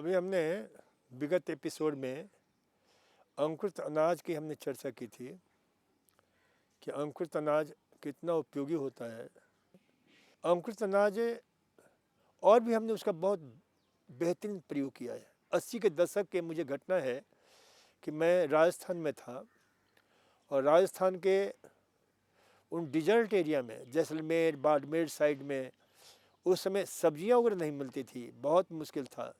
अभी हमने विगत एपिसोड में अंकुरित अनाज की हमने चर्चा की थी कि अंकुरित अनाज कितना उपयोगी होता है। अंकुरित अनाज और भी हमने उसका बहुत बेहतरीन प्रयोग किया है। 80 के दशक के मुझे घटना है कि मैं राजस्थान में था और राजस्थान के उन डिजर्ट एरिया में जैसलमेर बाड़मेर साइड में उस समय सब्जियां वगैरह नहीं मिलती थी, बहुत मुश्किल था।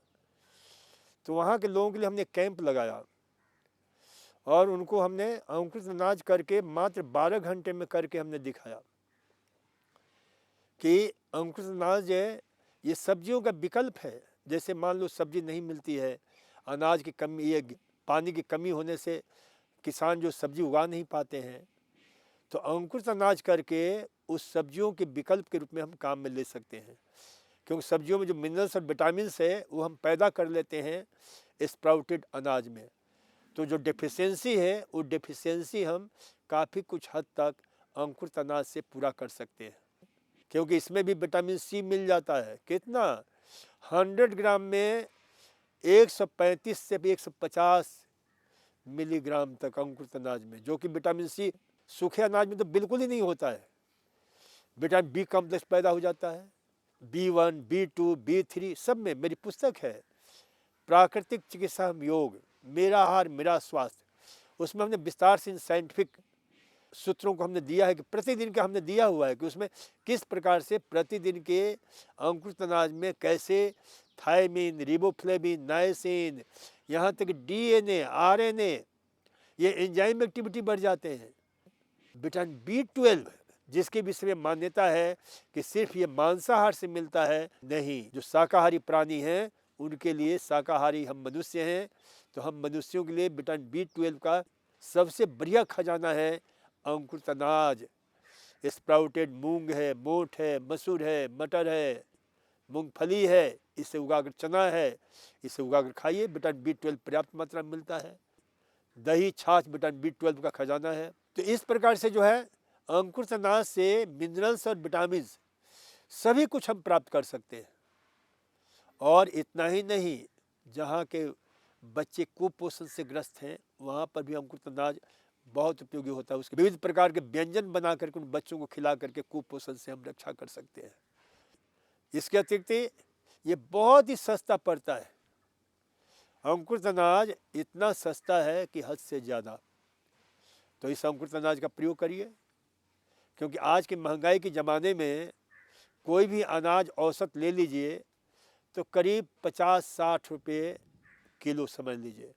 तो वहाँ के लोगों के लिए हमने कैंप लगाया और उनको हमने अंकुरित अनाज करके मात्र 12 घंटे में करके हमने दिखाया कि अंकुरित अनाज ये सब्जियों का विकल्प है। जैसे मान लो सब्जी नहीं मिलती है, अनाज की कमी, ये पानी की कमी होने से किसान जो सब्जी उगा नहीं पाते हैं, तो अंकुरित अनाज करके उस सब्जियों के विकल्प के रूप में हम काम में ले सकते हैं। क्योंकि सब्जियों में जो मिनरल्स और विटामिन्स है वो हम पैदा कर लेते हैं स्प्राउटेड अनाज में। तो जो डेफिशिएंसी है वो डेफिशिएंसी हम काफ़ी कुछ हद तक अंकुरित अनाज से पूरा कर सकते हैं, क्योंकि इसमें भी विटामिन सी मिल जाता है। कितना? 100 ग्राम में 135 से 150 मिलीग्राम तक अंकुरित अनाज में, जो कि विटामिन सी सूखे अनाज में तो बिल्कुल ही नहीं होता है। विटामिन बी कॉम्प्लेक्स पैदा हो जाता है, B1, B2, B3 सब में। मेरी पुस्तक है प्राकृतिक चिकित्सा योग, मेरा आहार मेरा स्वास्थ्य, उसमें हमने विस्तार से साइंटिफिक सूत्रों को हमने दिया है कि प्रतिदिन का हमने दिया हुआ है कि उसमें किस प्रकार से प्रतिदिन के अंकुरित अनाज में कैसे थायमिन, रिबोफ्लेविन, नाइसिन, यहाँ तक DNA, RNA, ये एंजाइम एक्टिविटी बढ़ जाते हैं। विटामिन B12 जिसके विषय में मान्यता है कि सिर्फ ये मांसाहार से मिलता है, नहीं, जो शाकाहारी प्राणी हैं उनके लिए, शाकाहारी हम मनुष्य हैं तो हम मनुष्यों के लिए विटामिन B12 का सबसे बढ़िया खजाना है अंकुरित अनाज। स्प्राउटेड मूंग है, मोठ है, मसूर है, मटर है, मूंगफली है, इससे उगाकर चना है, इसे उगाकर खाइए, विटामिन B12 पर्याप्त मात्रा में मिलता है। दही छाछ विटामिन B12 का खजाना है। तो इस प्रकार से जो है अंकुरित अनाज से मिनरल्स और विटामिन सभी कुछ हम प्राप्त कर सकते हैं। और इतना ही नहीं, जहाँ के बच्चे कुपोषण से ग्रस्त हैं वहाँ पर भी अंकुरित अनाज बहुत उपयोगी होता है। उसके विविध प्रकार के व्यंजन बना करके उन बच्चों को खिला करके कुपोषण से हम रक्षा कर सकते हैं। इसके अतिरिक्त ये बहुत ही सस्ता पड़ता है। अंकुरित अनाज इतना सस्ता है कि हद से ज़्यादा। तो इस अंकुरित अनाज का प्रयोग करिए, क्योंकि आज के महंगाई के ज़माने में कोई भी अनाज औसत ले लीजिए तो करीब 50-60 रुपये किलो समझ लीजिए,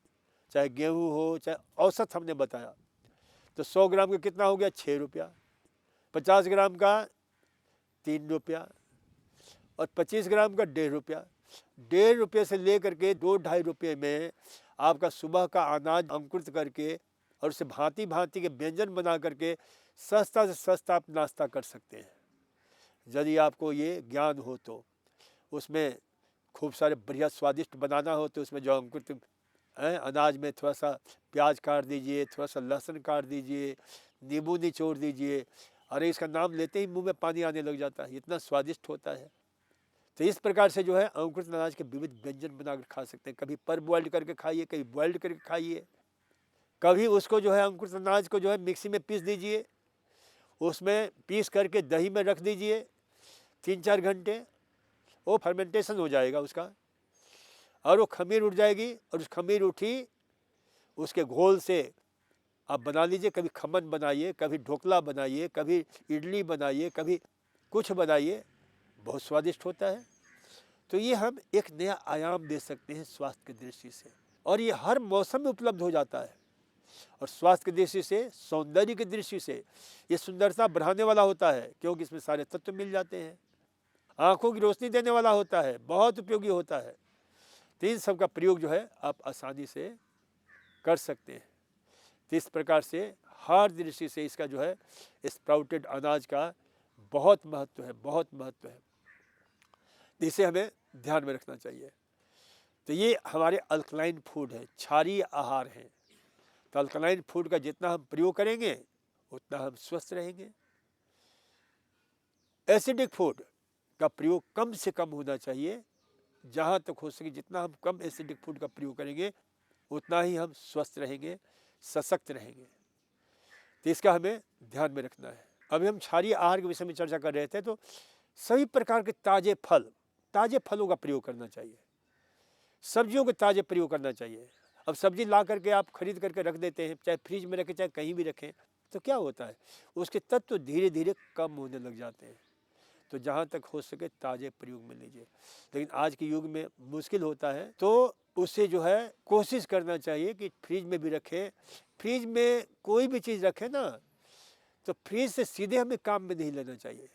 चाहे गेहूँ हो चाहे औसत हमने बताया। तो 100 ग्राम का कितना हो गया? 6 रुपया। 50 ग्राम का 3 रुपया और 25 ग्राम का 1.5 रुपया। 1.5 रुपये से लेकर के 2-2.5 रुपये में आपका सुबह का अनाज अंकुरित करके और उसे भांति भांति के व्यंजन बना करके सस्ता से सस्ता आप नाश्ता कर सकते हैं। यदि आपको ये ज्ञान हो तो उसमें खूब सारे बढ़िया स्वादिष्ट बनाना हो तो उसमें जो अंकुरित अनाज में थोड़ा सा प्याज काट दीजिए, थोड़ा सा लहसुन काट दीजिए, नींबू निचोड़ दीजिए। अरे इसका नाम लेते ही मुंह में पानी आने लग जाता है, इतना स्वादिष्ट होता है। तो इस प्रकार से जो है अंकुरित अनाज के विविध व्यंजन बनाकर खा सकते हैं। कभी पर बॉइल्ड करके खाइए, कभी बॉइल्ड करके खाइए, कभी उसको जो है अंकुरित अनाज को जो है मिक्सी में पीस दीजिए, उसमें पीस करके दही में रख दीजिए 3-4 घंटे, वो फर्मेंटेशन हो जाएगा उसका और वो खमीर उठ जाएगी और उस खमीर उठी उसके घोल से आप बना लीजिए। कभी खमन बनाइए, कभी ढोकला बनाइए, कभी इडली बनाइए, कभी कुछ बनाइए, बहुत स्वादिष्ट होता है। तो ये हम एक नया आयाम दे सकते हैं स्वास्थ्य की दृष्टि से, और ये हर मौसम में उपलब्ध हो जाता है। और स्वास्थ्य की दृष्टि से, सौंदर्य की दृष्टि से ये सुंदरता बढ़ाने वाला होता है, क्योंकि इसमें सारे तत्व मिल जाते हैं। आँखों की रोशनी देने वाला होता है, बहुत उपयोगी होता है। तो इन सब का प्रयोग जो है आप आसानी से कर सकते हैं। तो इस प्रकार से हर दृष्टि से इसका जो है स्प्राउटेड अनाज का बहुत महत्व है, बहुत महत्व है। इसे हमें ध्यान में रखना चाहिए। तो ये हमारे अल्कलाइन फूड है, क्षारीय आहार हैं। तो अल्कलाइन फूड का जितना हम प्रयोग करेंगे उतना हम स्वस्थ रहेंगे। एसिडिक फूड का प्रयोग कम से कम होना चाहिए, जहाँ तक हो सके जितना हम कम एसिडिक फूड का प्रयोग करेंगे उतना ही हम स्वस्थ रहेंगे, सशक्त रहेंगे। तो इसका हमें ध्यान में रखना है। अभी हम क्षारीय आहार के विषय में चर्चा कर रहे थे, तो सभी प्रकार के ताजे फलों का प्रयोग करना चाहिए, सब्जियों के ताजे प्रयोग करना चाहिए। अब सब्जी ला करके आप खरीद करके रख देते हैं, चाहे फ्रिज में रखें चाहे कहीं भी रखें, तो क्या होता है, उसके तत्व धीरे धीरे कम होने लग जाते हैं। तो जहाँ तक हो सके ताजे प्रयोग में लीजिए। लेकिन आज के युग में मुश्किल होता है, तो उसे जो है कोशिश करना चाहिए कि फ्रिज में भी रखें। फ्रिज में कोई भी चीज़ रखें ना, तो फ्रिज से सीधे हमें काम में नहीं लेना चाहिए,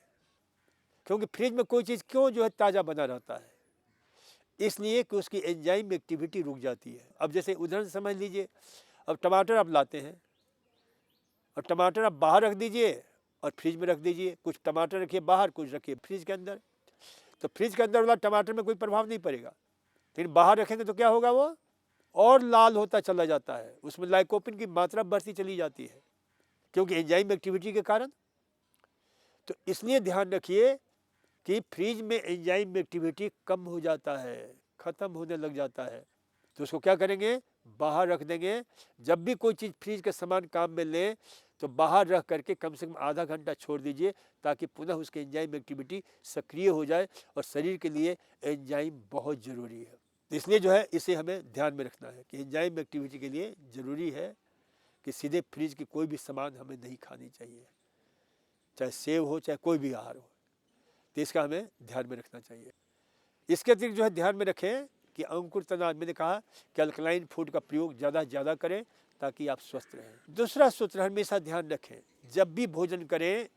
क्योंकि फ्रिज में कोई चीज़ क्यों जो है ताज़ा बना रहता है, इसलिए कि उसकी एंजाइम एक्टिविटी रुक जाती है। अब जैसे उदाहरण समझ लीजिए, अब टमाटर आप लाते हैं और टमाटर आप बाहर रख दीजिए और फ्रिज में रख दीजिए। कुछ टमाटर रखिए बाहर, कुछ रखिए फ्रिज के अंदर, तो फ्रिज के अंदर वाला टमाटर में कोई प्रभाव नहीं पड़ेगा, लेकिन बाहर रखेंगे तो क्या होगा, वो और लाल होता चला जाता है, उसमें लाइकोपिन की मात्रा बढ़ती चली जाती है, क्योंकि एंजाइम एक्टिविटी के कारण। तो इसलिए ध्यान रखिए कि फ्रिज में एंजाइम एक्टिविटी कम हो जाता है, ख़त्म होने लग जाता है, तो उसको क्या करेंगे, बाहर रख देंगे। जब भी कोई चीज़ फ्रिज के सामान काम में ले तो बाहर रख करके कम से कम आधा घंटा छोड़ दीजिए, ताकि पुनः उसकी एंजाइम एक्टिविटी सक्रिय हो जाए, और शरीर के लिए एंजाइम बहुत ज़रूरी है। इसलिए जो है इसे हमें ध्यान में रखना है कि एंजाइम एक्टिविटी के लिए ज़रूरी है कि सीधे फ्रिज की कोई भी सामान हमें नहीं खानी चाहिए, चाहे सेब हो चाहे कोई भी आहार हो, तो इसका हमें ध्यान में रखना चाहिए। इसके अतिरिक्त जो है ध्यान में रखें कि अंकुर तनाव, मैंने कहा कि अल्कलाइन फूड का प्रयोग ज़्यादा से ज़्यादा करें ताकि आप स्वस्थ रहें। दूसरा सूत्र हमेशा ध्यान रखें, जब भी भोजन करें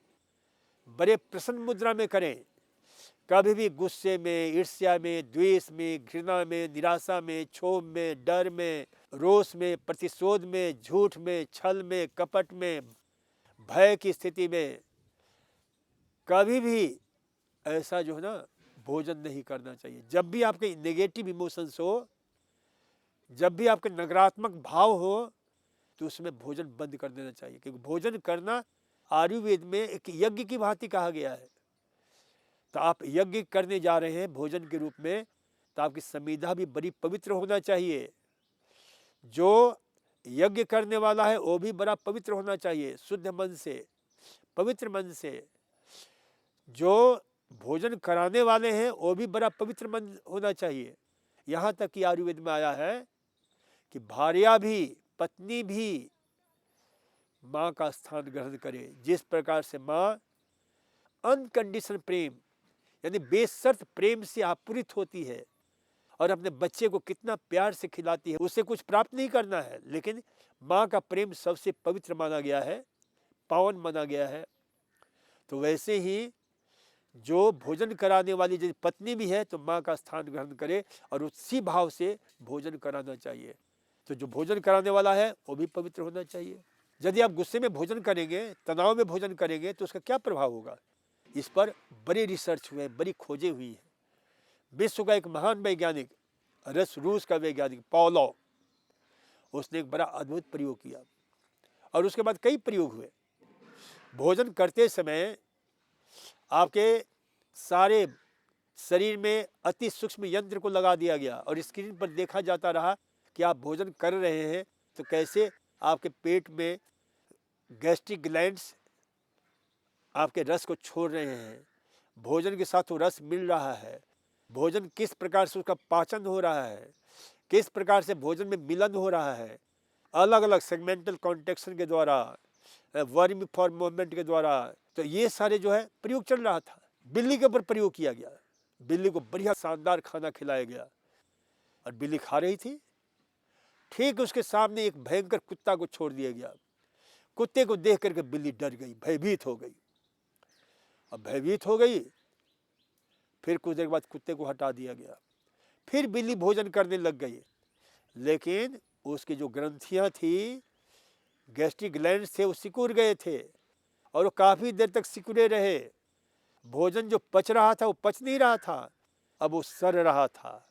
बड़े प्रसन्न मुद्रा में करें, कभी भी गुस्से में, ईर्ष्या में, द्वेष में, घृणा में, निराशा में, क्षोभ में, डर में, रोष में, प्रतिशोध में, झूठ में, छल में, कपट में, भय की स्थिति में कभी भी ऐसा जो है ना भोजन नहीं करना चाहिए। जब भी आपके नेगेटिव इमोशंस हो, जब भी आपके नकारात्मक भाव हो, तो उसमें भोजन बंद कर देना चाहिए, क्योंकि भोजन करना आयुर्वेद में एक यज्ञ की भांति कहा गया है। तो आप यज्ञ करने जा रहे हैं भोजन के रूप में, तो आपकी संविधा भी बड़ी पवित्र होना चाहिए। जो यज्ञ करने वाला है वो भी बड़ा पवित्र होना चाहिए, शुद्ध मन से, पवित्र मन से। जो भोजन कराने वाले हैं वो भी बड़ा पवित्र मन होना चाहिए। यहाँ तक कि आयुर्वेद में आया है कि भार्या भी, पत्नी भी माँ का स्थान ग्रहण करे। जिस प्रकार से माँ अनकंडीशन प्रेम यानी बेशर्त प्रेम से आपूरित होती है और अपने बच्चे को कितना प्यार से खिलाती है, उसे कुछ प्राप्त नहीं करना है, लेकिन माँ का प्रेम सबसे पवित्र माना गया है, पावन माना गया है। तो वैसे ही जो भोजन कराने वाली यदि पत्नी भी है तो माँ का स्थान ग्रहण करे और उसी भाव से भोजन कराना चाहिए। तो जो भोजन कराने वाला है वो भी पवित्र होना चाहिए। यदि आप गुस्से में भोजन करेंगे, तनाव में भोजन करेंगे, तो उसका क्या प्रभाव होगा, इस पर बड़ी रिसर्च हुए, बड़ी खोजें हुई है। विश्व का एक महान वैज्ञानिक, रूस का वैज्ञानिक पावलोव, उसने एक बड़ा अद्भुत प्रयोग किया और उसके बाद कई प्रयोग हुए। भोजन करते समय आपके सारे शरीर में अति सूक्ष्म यंत्र को लगा दिया गया और स्क्रीन पर देखा जाता रहा कि आप भोजन कर रहे हैं तो कैसे आपके पेट में गैस्ट्रिक ग्लैंड्स आपके रस को छोड़ रहे हैं, भोजन के साथ वो रस मिल रहा है, भोजन किस प्रकार से उसका पाचन हो रहा है, किस प्रकार से भोजन में मिलन हो रहा है, अलग अलग सेगमेंटल कॉन्ट्रैक्शन के द्वारा, वर्म फॉर मूवमेंट के द्वारा। तो ये सारे जो है प्रयोग चल रहा था। बिल्ली के ऊपर प्रयोग किया गया, बिल्ली को बढ़िया शानदार खाना खिलाया गया और बिल्ली खा रही थी। ठीक उसके सामने एक भयंकर कुत्ता को छोड़ दिया गया। कुत्ते को देख करके बिल्ली डर गई, भयभीत हो गई। अब भयभीत हो गई, फिर कुछ देर बाद कुत्ते को हटा दिया गया, फिर बिल्ली भोजन करने लग गई। लेकिन उसकी जो ग्रंथियां थी, गैस्ट्रिक ग्लैंड्स थे, वो सिकुड़ गए थे और वो काफ़ी देर तक सिकुड़े रहे। भोजन जो पच रहा था वो पच नहीं रहा था, अब वो सड़ रहा था,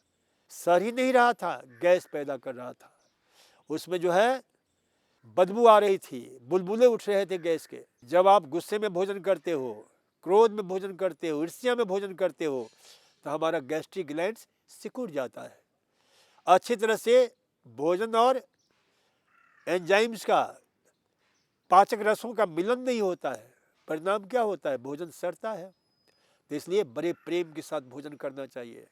सड़ ही नहीं रहा था, गैस पैदा कर रहा था। उसमें जो है बदबू आ रही थी, बुलबुले उठ रहे थे गैस के। जब आप गुस्से में भोजन करते हो, क्रोध में भोजन करते हो, ईर्ष्या में भोजन करते हो, तो हमारा गैस्ट्रिक ग्लैंड्स सिकुड़ जाता है। अच्छी तरह से भोजन और एंजाइम्स का, पाचक रसों का मिलन नहीं होता है, परिणाम क्या होता है? भोजन सड़ता है। तो इसलिए बड़े प्रेम के साथ भोजन करना चाहिए।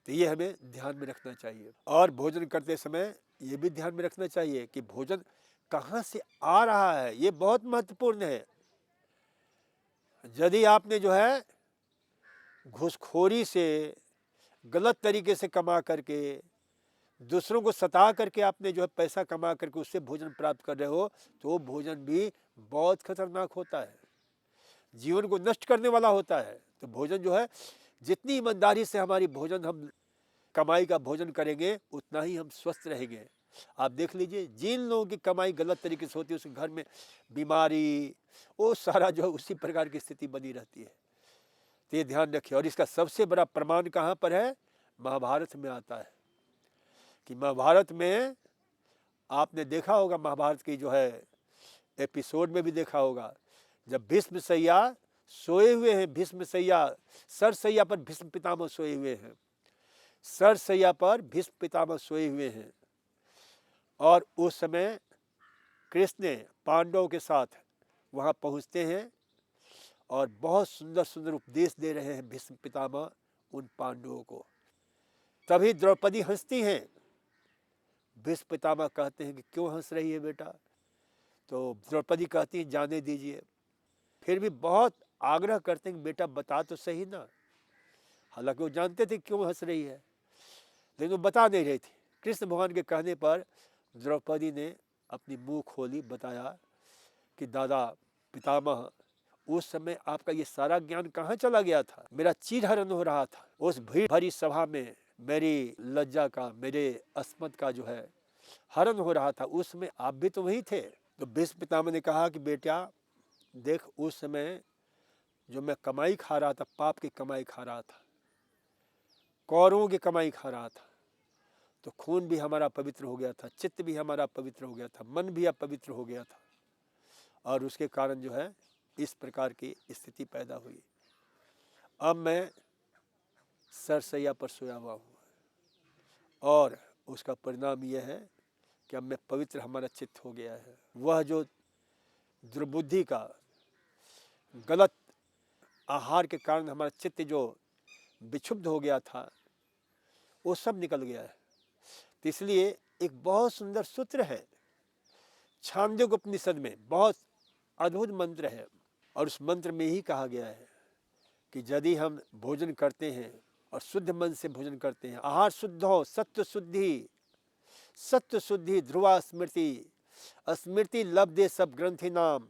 तो ये हमें ध्यान में रखना चाहिए। और भोजन करते समय ये भी ध्यान में रखना चाहिए कि भोजन कहाँ से आ रहा है, ये बहुत महत्वपूर्ण है। यदि आपने जो है घूसखोरी से, गलत तरीके से कमा करके, दूसरों को सता करके आपने जो है पैसा कमा करके उससे भोजन प्राप्त कर रहे हो, तो वो भोजन भी बहुत खतरनाक होता है, जीवन को नष्ट करने वाला होता है। तो भोजन जो है, जितनी ईमानदारी से हमारी भोजन हम कमाई का भोजन करेंगे, उतना ही हम स्वस्थ रहेंगे। आप देख लीजिए, जिन लोगों की कमाई गलत तरीके से होती है, उसके घर में बीमारी, वो सारा जो है उसी प्रकार की स्थिति बनी रहती है। तो ये ध्यान रखिए। और इसका सबसे बड़ा प्रमाण कहाँ पर है? महाभारत में आता है कि महाभारत में आपने देखा होगा, महाभारत की जो है एपिसोड में भी देखा होगा, जब भीष्मशैया सोए हुए हैं, भीष्मशैया सरसैया पर भीष्म पितामह सोए हुए हैं, सरसैया पर भीष्म पितामह सोए हुए हैं, और उस समय कृष्ण पांडवों के साथ वहाँ पहुँचते हैं और बहुत सुंदर सुंदर उपदेश दे रहे हैं भीष्म पितामह उन पांडवों को। तभी द्रौपदी हंसती हैं। भीष्म पितामह कहते हैं कि क्यों हंस रही है बेटा? तो द्रौपदी कहती है जाने दीजिए। फिर भी बहुत आग्रह करते हैं कि बेटा बता तो सही ना। हालांकि वो जानते थे क्यों हंस रही है, लेकिन वो बता नहीं रही थी। कृष्ण भगवान के कहने पर द्रौपदी ने अपनी मुंह खोली, बताया कि दादा पितामह, उस समय आपका ये सारा ज्ञान कहाँ चला गया था? मेरा चीरहरण हो रहा था उस भीड़ भरी सभा में, मेरी लज्जा का, मेरे अस्मत का जो है हरण हो रहा था, उस समय आप भी तो वही थे। तो भीष्म पितामह ने कहा कि बेटा देख, उस समय जो मैं कमाई खा रहा था, पाप की कमाई खा रहा था, कौरवों की कमाई खा रहा था, तो खून भी हमारा पवित्र हो गया था, चित्त भी हमारा पवित्र हो गया था, मन भी अपवित्र हो गया था, और उसके कारण जो है इस प्रकार की स्थिति पैदा हुई। अब मैं सरसैया पर सोया हुआ हूँ, और उसका परिणाम यह है कि अब मैं पवित्र, हमारा चित्त हो गया है। वह जो दुर्बुद्धि का, गलत आहार के कारण हमारा चित्त जो विक्षुब्ध हो गया था, वो सब निकल गया है। तो इसलिए एक बहुत सुंदर सूत्र है छांदोग्य उपनिषद में, बहुत अद्भुत मंत्र है, और उस मंत्र में ही कहा गया है कि यदि हम भोजन करते हैं और शुद्ध मन से भोजन करते हैं, आहार शुद्ध हो, सत्व शुद्धि, सत्व शुद्धि ध्रुवा स्मृति, स्मृति लब्धे सब ग्रंथि नाम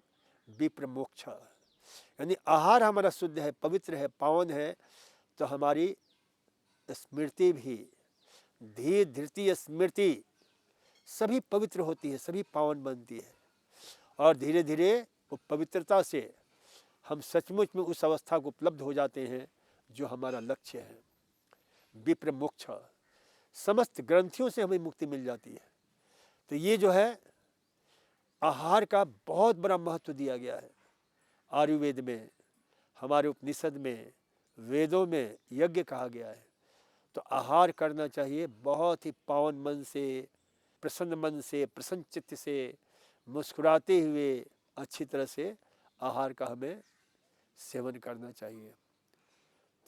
विप्र मोक्ष। यानी आहार हमारा शुद्ध है, पवित्र है, पावन है, तो हमारी स्मृति भी, धीर धृति स्मृति सभी पवित्र होती है, सभी पावन बनती है, और धीरे धीरे वो पवित्रता से हम सचमुच में उस अवस्था को उपलब्ध हो जाते हैं जो हमारा लक्ष्य है, विप्र मोक्ष। समस्त ग्रंथियों से हमें मुक्ति मिल जाती है। तो ये जो है आहार का बहुत बड़ा महत्व दिया गया है आयुर्वेद में, हमारे उपनिषद में, वेदों में यज्ञ कहा गया है। तो आहार करना चाहिए बहुत ही पावन मन से, प्रसन्न मन से, प्रसन्न चित्त से, मुस्कुराते हुए अच्छी तरह से आहार का हमें सेवन करना चाहिए।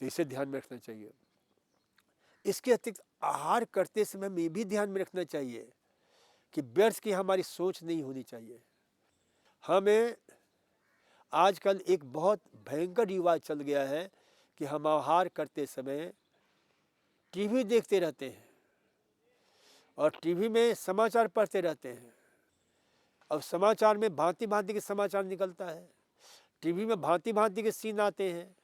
तो इसे ध्यान में रखना चाहिए। इसके अतिरिक्त आहार करते समय हमें भी ध्यान में रखना चाहिए कि व्यर्थ की हमारी सोच नहीं होनी चाहिए। हमें आजकल एक बहुत भयंकर रिवाज चल गया है कि हम आहार करते समय टीवी देखते रहते हैं और टीवी में समाचार पढ़ते रहते हैं। अब समाचार में भांति भांति के समाचार निकलता है, टीवी में भांति भांति के सीन आते हैं।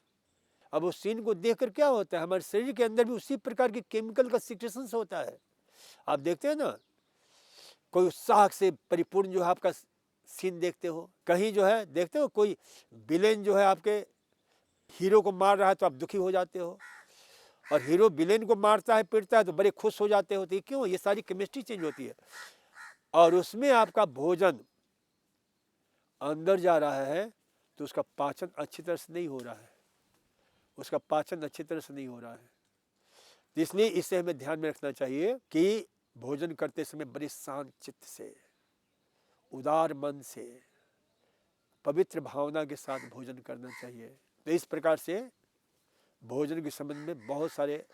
अब उस सीन को देखकर क्या होता है, हमारे शरीर के अंदर भी उसी प्रकार के केमिकल का सिक्रेशन होता है। आप देखते हैं ना, कोई उत्साह से परिपूर्ण जो है आपका सीन देखते हो, कहीं जो है देखते हो कोई विलेन जो है आपके हीरो को मार रहा है तो आप दुखी हो जाते हो, और हीरो विलेन को मारता है, पीटता है तो बड़े खुश हो जाते हो। तो क्यों? ये सारी केमिस्ट्री चेंज होती है, और उसमें आपका भोजन अंदर जा रहा है तो उसका पाचन अच्छी तरह से नहीं हो रहा है, उसका पाचन अच्छी तरह से नहीं हो रहा है। इसलिए इसे हमें ध्यान में रखना चाहिए कि भोजन करते समय बड़े शांत चित्त से, उदार मन से, पवित्र भावना के साथ भोजन करना चाहिए। तो इस प्रकार से भोजन के संबंध में बहुत सारे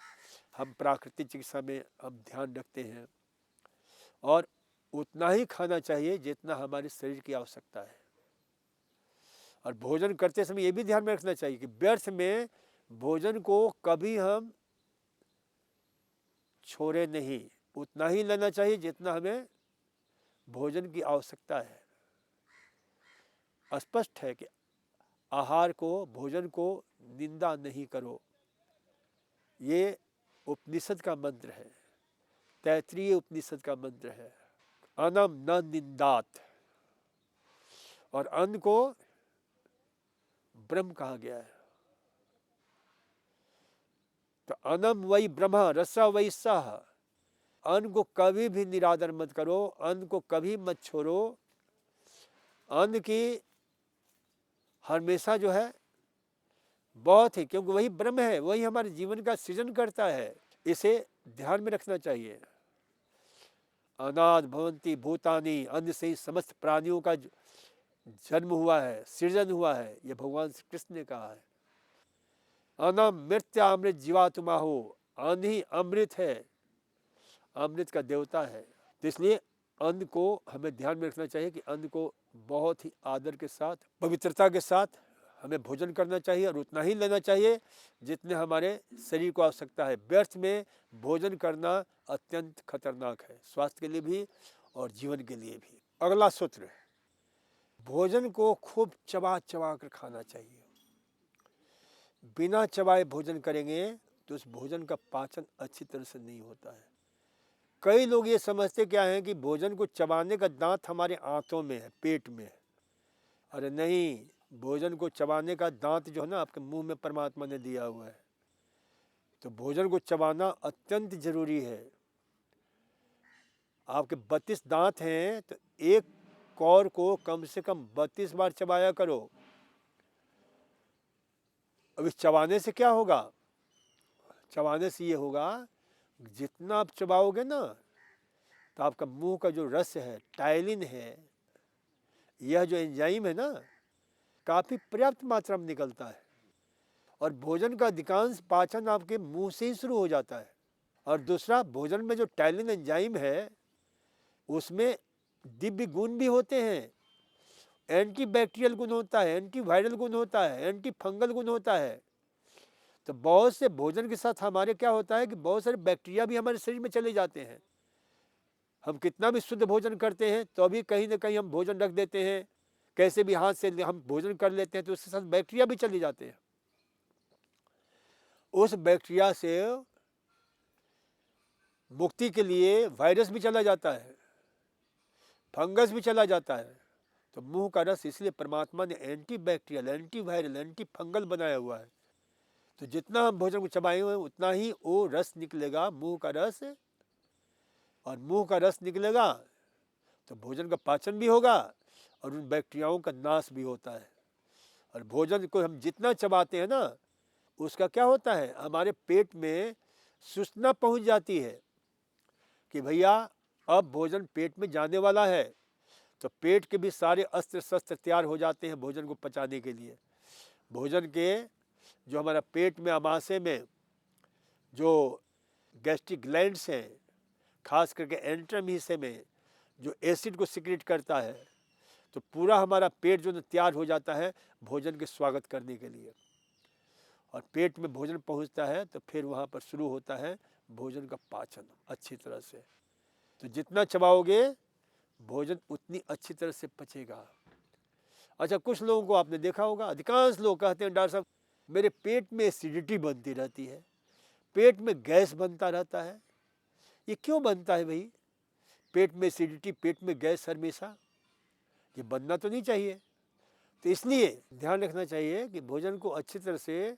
हम प्राकृतिक चिकित्सा में हम ध्यान रखते हैं, और उतना ही खाना चाहिए जितना हमारे शरीर की आवश्यकता है। और भोजन करते समय ये भी ध्यान में रखना चाहिए कि व्यर्थ में भोजन को कभी हम छोड़े नहीं, उतना ही लेना चाहिए जितना हमें भोजन की आवश्यकता है। स्पष्ट है कि आहार को, भोजन को निंदा नहीं करो, ये उपनिषद का मंत्र है, तैत्तिरीय उपनिषद का मंत्र है। अन्नम न निंदात, और अन्न को ब्रह्म कहा गया है। तो अन्नम वही ब्रह्म, रसा वही सह। अन्न को कभी भी निरादर मत करो, अन्न को कभी मत छोड़ो। अन्न की हमेशा जो है बहुत ही, क्योंकि वही ब्रह्म है, वही हमारे जीवन का सृजन करता है, इसे ध्यान में रखना चाहिए। अनाद भवंती भूतानि, अन्न से ही समस्त प्राणियों का जन्म हुआ है, सृजन हुआ है, ये भगवान श्री कृष्ण ने कहा है। अन्नम मृत्यामृत जीवात्मा हो, अन्न ही अमृत है, अमृत का देवता है। तो इसलिए अन्न को हमें ध्यान में रखना चाहिए कि अन्न को बहुत ही आदर के साथ, पवित्रता के साथ हमें भोजन करना चाहिए, और उतना ही लेना चाहिए जितने हमारे शरीर को आवश्यकता है। व्यर्थ में भोजन करना अत्यंत खतरनाक है, स्वास्थ्य के लिए भी और जीवन के लिए भी। अगला सूत्र, भोजन को खूब चबा चबा कर खाना चाहिए। बिना चबाए भोजन करेंगे तो उस भोजन का पाचन अच्छी तरह से नहीं होता है। कई लोग ये समझते क्या है कि भोजन को चबाने का दांत हमारे आंतों में है, पेट में है। अरे नहीं, भोजन को चबाने का दांत जो है ना, आपके मुंह में परमात्मा ने दिया हुआ है। तो भोजन को चबाना अत्यंत जरूरी है। आपके 32 दांत हैं, तो एक कौर को कम से कम 32 बार चबाया करो। अब इस चबाने से क्या होगा? चबाने से ये होगा, जितना आप चबाओगे ना, तो आपका मुंह का जो रस है, टाइलिन है, यह जो एंजाइम है ना, काफ़ी पर्याप्त मात्रा में निकलता है। और भोजन का अधिकांश पाचन आपके मुंह से ही शुरू हो जाता है। और दूसरा, भोजन में जो टाइलिन एंजाइम है, उसमें दिव्य गुण भी होते हैं। एंटी बैक्टीरियल गुण होता है, एंटी वायरल गुण होता है, एंटी फंगल गुण होता है। तो बहुत से भोजन के साथ हमारे क्या होता है कि बहुत सारे बैक्टीरिया भी हमारे शरीर में चले जाते हैं। हम कितना भी शुद्ध भोजन करते हैं तो अभी कहीं ना कहीं हम भोजन रख देते हैं, कैसे भी हाथ से हम भोजन कर लेते हैं, तो उसके साथ बैक्टीरिया भी चले जाते हैं। उस बैक्टीरिया से मुक्ति के लिए वायरस भी चला जाता है, फंगस भी चला जाता है। तो मुंह का रस इसलिए परमात्मा ने anti bacterial, anti viral, anti fungal बनाया हुआ है। तो जितना हम भोजन को चबाए हुए उतना ही वो रस निकलेगा, मुंह का रस। और मुंह का रस निकलेगा तो भोजन का पाचन भी होगा और उन बैक्टीरियाओं का नाश भी होता है। और भोजन को हम जितना चबाते हैं ना, उसका क्या होता है, हमारे पेट में सूचना पहुंच जाती है कि भैया अब भोजन पेट में जाने वाला है। तो पेट के भी सारे अस्त्र शस्त्र तैयार हो जाते हैं भोजन को पचाने के लिए। भोजन के जो हमारा पेट में, आमाशय में जो गैस्ट्रिक ग्लैंड्स हैं, खास करके एंट्रम हिस्से में जो एसिड को सिक्रेट करता है, तो पूरा हमारा पेट जो तैयार हो जाता है भोजन के स्वागत करने के लिए। और पेट में भोजन पहुंचता है तो फिर वहाँ पर शुरू होता है भोजन का पाचन अच्छी तरह से। तो जितना चबाओगे भोजन उतनी अच्छी तरह से पचेगा। अच्छा, कुछ लोगों को आपने देखा होगा, अधिकांश लोग कहते हैं डॉक्टर साहब मेरे पेट में एसिडिटी बनती रहती है, पेट में गैस बनता रहता है। ये क्यों बनता है भाई? पेट में एसिडिटी, पेट में गैस हमेशा ये बनना तो नहीं चाहिए। तो इसलिए ध्यान रखना चाहिए कि भोजन को अच्छी तरह से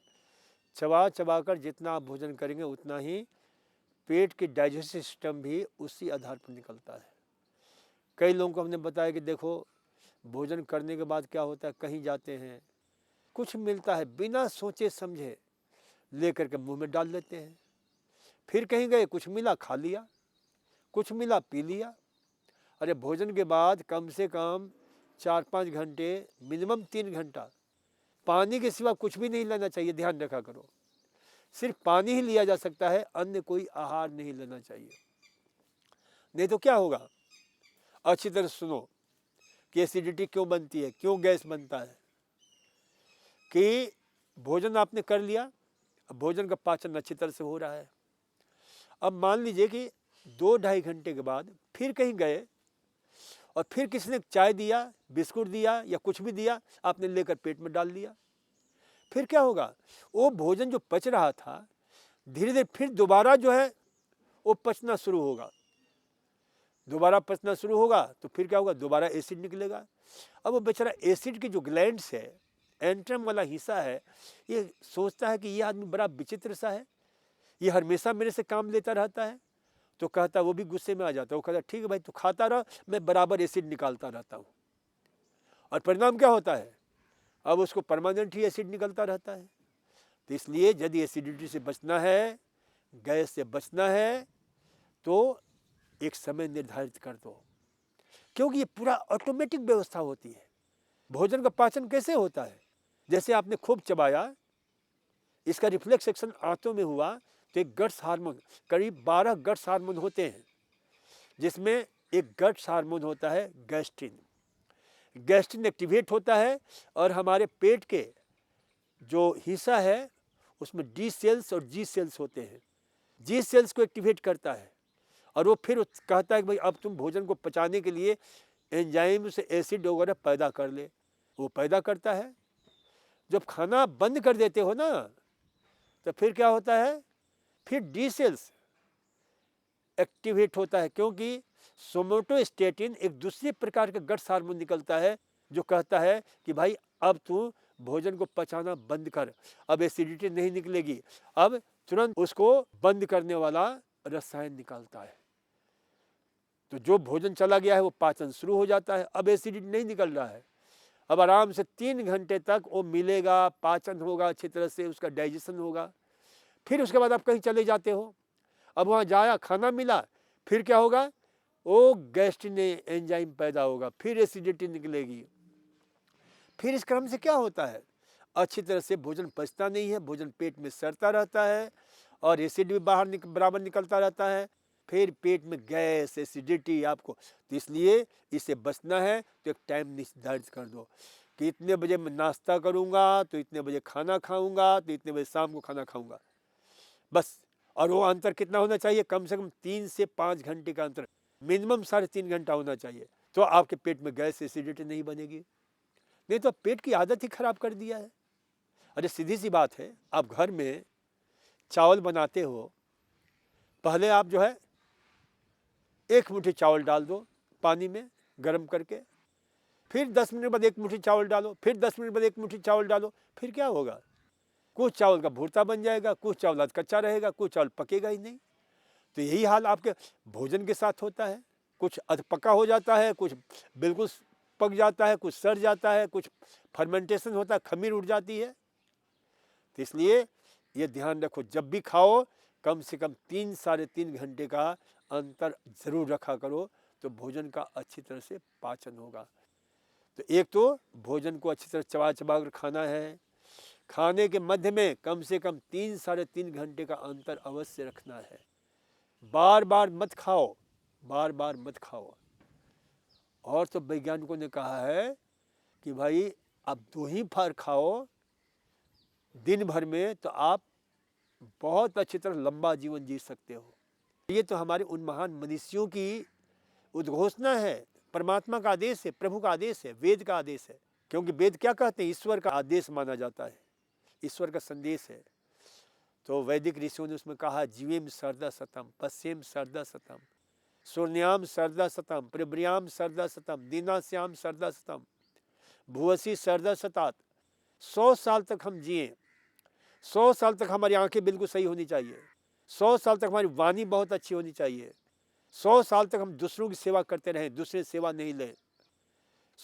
चबा चबा कर जितना आप भोजन करेंगे उतना ही पेट के डाइजेस्टिव सिस्टम भी उसी आधार पर निकलता है। कई लोगों को हमने बताया कि देखो भोजन करने के बाद क्या होता है, कहीं जाते हैं, कुछ मिलता है, बिना सोचे समझे लेकर के मुंह में डाल लेते हैं, फिर कहीं गए, कुछ मिला खा लिया, कुछ मिला पी लिया। अरे भोजन के बाद कम से कम 4-5 घंटे, मिनिमम 3 घंटा पानी के सिवा कुछ भी नहीं लेना चाहिए, ध्यान रखा करो। सिर्फ पानी ही लिया जा सकता है, अन्य कोई आहार नहीं लेना चाहिए। नहीं तो क्या होगा, अच्छी तरह सुनो कि एसिडिटी क्यों बनती है, क्यों गैस बनता है। कि भोजन आपने कर लिया, अब भोजन का पाचन अच्छी तरह से हो रहा है। अब मान लीजिए कि 2-2.5 घंटे के बाद फिर कहीं गए और फिर किसी ने चाय दिया, बिस्कुट दिया या कुछ भी दिया, आपने लेकर पेट में डाल लिया। फिर क्या होगा, वो भोजन जो पच रहा था धीरे धीरे फिर दोबारा जो है वो पचना शुरू होगा। दोबारा पचना शुरू होगा तो फिर क्या होगा, दोबारा एसिड निकलेगा। अब वो बेचारा एसिड की जो ग्लैंड्स है, एंट्रम वाला हिस्सा है, ये सोचता है कि ये आदमी बड़ा विचित्र सा है, ये हमेशा मेरे से काम लेता रहता है। तो कहता, वो भी गुस्से में आ जाता है, वो कहता ठीक है भाई तू खाता रह, मैं बराबर एसिड निकालता रहता हूँ। और परिणाम क्या होता है, अब उसको परमानेंट ही एसिड निकलता रहता है। तो इसलिए यदि एसिडिटी से बचना है, गैस से बचना है, तो एक समय निर्धारित कर दो, क्योंकि ये पूरा ऑटोमेटिक व्यवस्था होती है। भोजन का पाचन कैसे होता है, जैसे आपने खूब चबाया, इसका रिफ्लेक्स एक्शन आंतों में हुआ तो एक गट्स हार्मोन, करीब 12 गट्स हार्मोन होते हैं, जिसमें एक गट्स हार्मोन होता है गैस्ट्रिन। गैस्ट्रिन एक्टिवेट होता है और हमारे पेट के जो हिस्सा है उसमें डी सेल्स और जी सेल्स होते हैं। जी सेल्स को एक्टिवेट करता है और वो फिर कहता है कि भाई अब तुम भोजन को पचाने के लिए एंजाइम से एसिड वगैरह पैदा कर ले। वो पैदा करता है। जब खाना बंद कर देते हो ना, तो फिर क्या होता है, फिर डी सेल्स एक्टिवेट होता है, क्योंकि सोमेटोस्टेटिन एक दूसरे प्रकार का गट्स हार्मोन निकलता है जो कहता है कि भाई अब तू भोजन को पचाना बंद कर, अब एसिडिटी नहीं निकलेगी। अब तुरंत उसको बंद करने वाला रसायन निकलता है। तो जो भोजन चला गया है वो पाचन शुरू हो जाता है, अब एसिडिटी नहीं निकल रहा है। अब आराम से 3 घंटे तक वो मिलेगा, पाचन होगा अच्छी तरह से, उसका डाइजेशन होगा। फिर उसके बाद आप कहीं चले जाते हो, अब वहाँ जाया, खाना मिला, फिर क्या होगा, वो गैस्ट्रिन एंजाइम पैदा होगा, फिर एसिडिटी निकलेगी। फिर इस क्रम से क्या होता है, अच्छी तरह से भोजन पचता नहीं है, भोजन पेट में सड़ता रहता है और एसिड भी बाहर बराबर निकलता रहता है। फिर पेट में गैस, एसिडिटी आपको। तो इसलिए इससे बचना है तो एक टाइम निर्धारित कर दो कि इतने बजे मैं नाश्ता करूँगा तो इतने बजे खाना खाऊँगा, तो इतने बजे शाम को खाना खाऊँगा, बस। और वो अंतर कितना होना चाहिए, कम से कम 3 से 5 घंटे का अंतर, मिनिमम 3.5 घंटा होना चाहिए। तो आपके पेट में गैस, एसिडिटी नहीं बनेगी। नहीं तो पेट की आदत ही खराब कर दिया है। अरे सीधी सी बात है, आप घर में चावल बनाते हो, पहले आप जो है 1 मुट्ठी चावल डाल दो पानी में गर्म करके, फिर 10 मिनट बाद 1 मुट्ठी चावल डालो, फिर 10 मिनट बाद 1 मुट्ठी चावल डालो। फिर क्या होगा, कुछ चावल का भुर्ता बन जाएगा, कुछ चावल आज कच्चा रहेगा, कुछ चावल पकेगा ही नहीं। तो यही हाल आपके भोजन के साथ होता है, कुछ अध पका हो जाता है, कुछ बिल्कुल पक जाता है, कुछ सड़ जाता है, कुछ फर्मेंटेशन होता है, खमीर उठ जाती है। तो इसलिए ये ध्यान रखो, जब भी खाओ कम से कम 3-3.5 घंटे का अंतर जरूर रखा करो, तो भोजन का अच्छी तरह से पाचन होगा। तो एक तो भोजन को अच्छी तरह चबा चबा कर खाना है, खाने के मध्य में कम से कम 3-3.5 घंटे का अंतर अवश्य रखना है। बार बार मत खाओ, बार बार मत खाओ। और तो वैज्ञानिकों ने कहा है कि भाई आप 2 ही बार खाओ दिन भर में, तो आप बहुत अच्छी तरह लंबा जीवन जी सकते हो। ये तो हमारे उन महान मनीषियों की उद्घोषणा है, परमात्मा का आदेश है, प्रभु का आदेश है, वेद का आदेश है। क्योंकि वेद क्या कहते हैं, ईश्वर का आदेश माना जाता है, ईश्वर का संदेश है। तो वैदिक ऋषियों ने उसमें कहा, जीवेम सर्दा सतम, पश्येम सर्दा सतम, सूर्याम सर्दा सतम, प्रभ्रियाम सर्दा सतम, दीनाश्याम सर्दा सतम, भुवसी सर्दा सतात। 100 साल तक हम जिए, 100 साल तक हमारी आंखें बिल्कुल सही होनी चाहिए, 100 साल तक हमारी वाणी बहुत अच्छी होनी चाहिए, 100 साल तक हम दूसरों की सेवा करते रहें, दूसरे सेवा नहीं लें,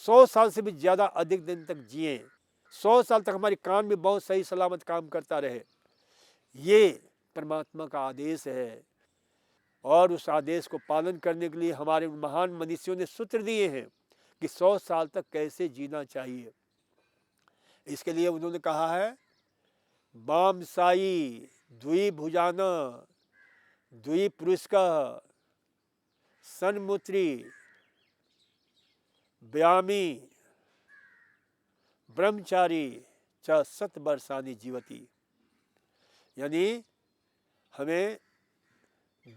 100 साल से भी ज़्यादा अधिक दिन तक जिए, 100 साल तक हमारे कान में बहुत सही सलामत काम करता रहे। ये परमात्मा का आदेश है और उस आदेश को पालन करने के लिए हमारे महान मनीषियों ने सूत्र दिए हैं कि 100 साल तक कैसे जीना चाहिए। इसके लिए उन्होंने कहा है वाम साई द्विभुजान द्विपुरुषकः सन्मुत्री व्यामी ब्रह्मचारी च 100 वर्षानि जीवति। यानी हमें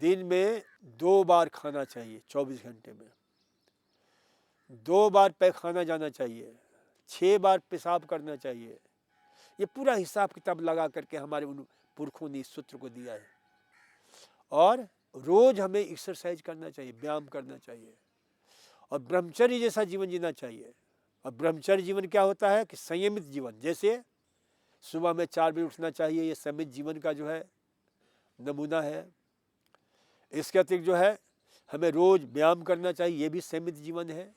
दिन में 2 बार खाना चाहिए, 24 घंटे में 2 बार पैखाना जाना चाहिए, 6 बार पेशाब करना चाहिए। ये पूरा हिसाब किताब लगा करके हमारे उन पुरखों ने इस सूत्र को दिया है। और रोज हमें एक्सरसाइज करना चाहिए, व्यायाम करना चाहिए और ब्रह्मचर्य जैसा जीवन जीना चाहिए। और ब्रह्मचर्य जीवन क्या होता है कि संयमित जीवन, जैसे सुबह में 4 बजे उठना चाहिए, ये संयमित जीवन का जो है नमूना है। इसके अतिरिक्त जो है हमें रोज व्यायाम करना चाहिए, ये भी संयमित जीवन है,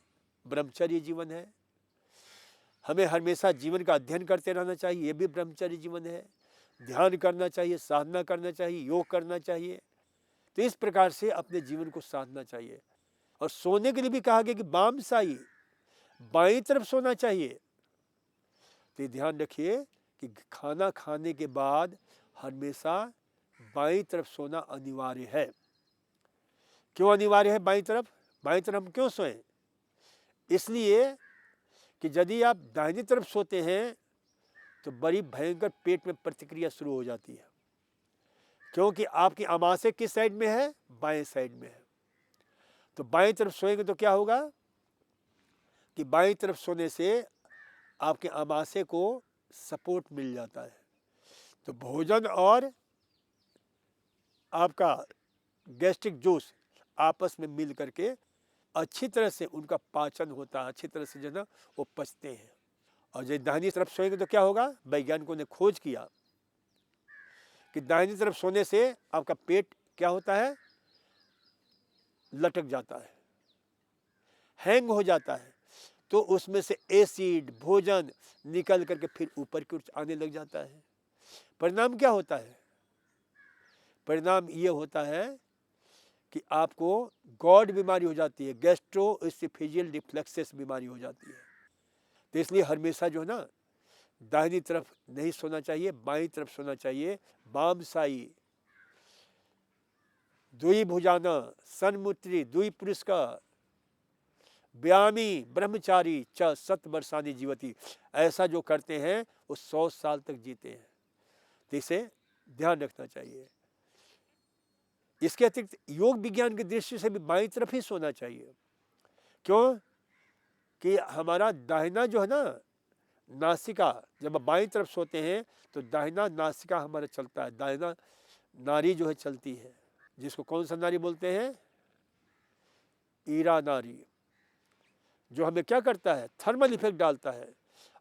ब्रह्मचर्य जीवन है। हमें हमेशा जीवन का अध्ययन करते रहना चाहिए, ये भी ब्रह्मचर्य जीवन है। ध्यान करना चाहिए, साधना करना चाहिए, योग करना चाहिए। तो इस प्रकार से अपने जीवन को साधना चाहिए। और सोने के लिए भी कहा गया कि वाम साई, बाईं तरफ सोना चाहिए। तो ये ध्यान रखिए कि खाना खाने के बाद हमेशा बाईं तरफ सोना अनिवार्य है। क्यों अनिवार्य है बाईं तरफ? बाईं तरफ हम क्यों सोएं? इसलिए कि यदि आप दाहिनी तरफ सोते हैं तो बड़ी भयंकर पेट में प्रतिक्रिया शुरू हो जाती है, क्योंकि आपकी आमाशय किस साइड में है? बाएं साइड में है। तो बाएं तरफ सोएंगे तो क्या होगा कि बाएं तरफ सोने से आपके आमाशय को सपोर्ट मिल जाता है। तो भोजन और आपका गैस्ट्रिक जूस आपस में मिल करके अच्छी तरह से उनका पाचन होता है, अच्छी तरह से जो है ना वो पचते हैं। और जब दाहिनी तरफ सोएंगे तो क्या होगा? वैज्ञानिकों ने खोज किया कि दाहिनी तरफ सोने से आपका पेट क्या होता है? लटक जाता है, हैंग हो जाता है। तो उसमें से एसिड भोजन निकल करके फिर ऊपर की ओर आने लग जाता है। परिणाम क्या होता है? परिणाम ये होता है कि आपको गॉड बीमारी हो जाती है, गैस्ट्रोएसोफेजियल रिफ्लक्सेस बीमारी हो जाती है। तो इसलिए हमेशा जो है ना दाहिनी तरफ नहीं सोना चाहिए, बाईं तरफ सोना चाहिए। वाम साई द्विभुजान सन्मुत्री द्विपुरुषकः व्यामी ब्रह्मचारी च 100 वर्षानि जीवति। ऐसा जो करते हैं वो 100 साल तक जीते हैं। तो इसे ध्यान रखना चाहिए। इसके अतिरिक्त योग विज्ञान की दृष्टि से भी बाईं तरफ ही सोना चाहिए। क्यों? कि हमारा दाहिना जो है ना नासिका, जब बाईं तरफ सोते हैं तो दाहिना नासिका हमारा चलता है, दाहिना नारी जो है चलती है, जिसको कौन सा नारी बोलते हैं? ईरा नारी, जो हमें क्या करता है? थर्मल इफेक्ट डालता है,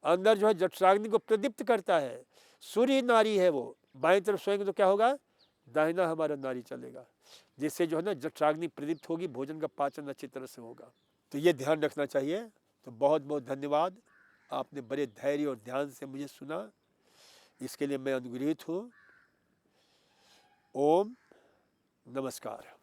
अंदर जो है जठराग्नि को प्रदीप्त करता है। सूर्य नारी है वो। बाईं तरफ सोएंगे तो क्या होगा? दाहिना हमारा नारी चलेगा, जिससे जो है ना जठराग्नि प्रदीप्त होगी, भोजन का पाचन अच्छी तरह से होगा। तो ये ध्यान रखना चाहिए। तो बहुत बहुत धन्यवाद, आपने बड़े धैर्य और ध्यान से मुझे सुना, इसके लिए मैं अनुग्रहित हूँ। ओम नमस्कार।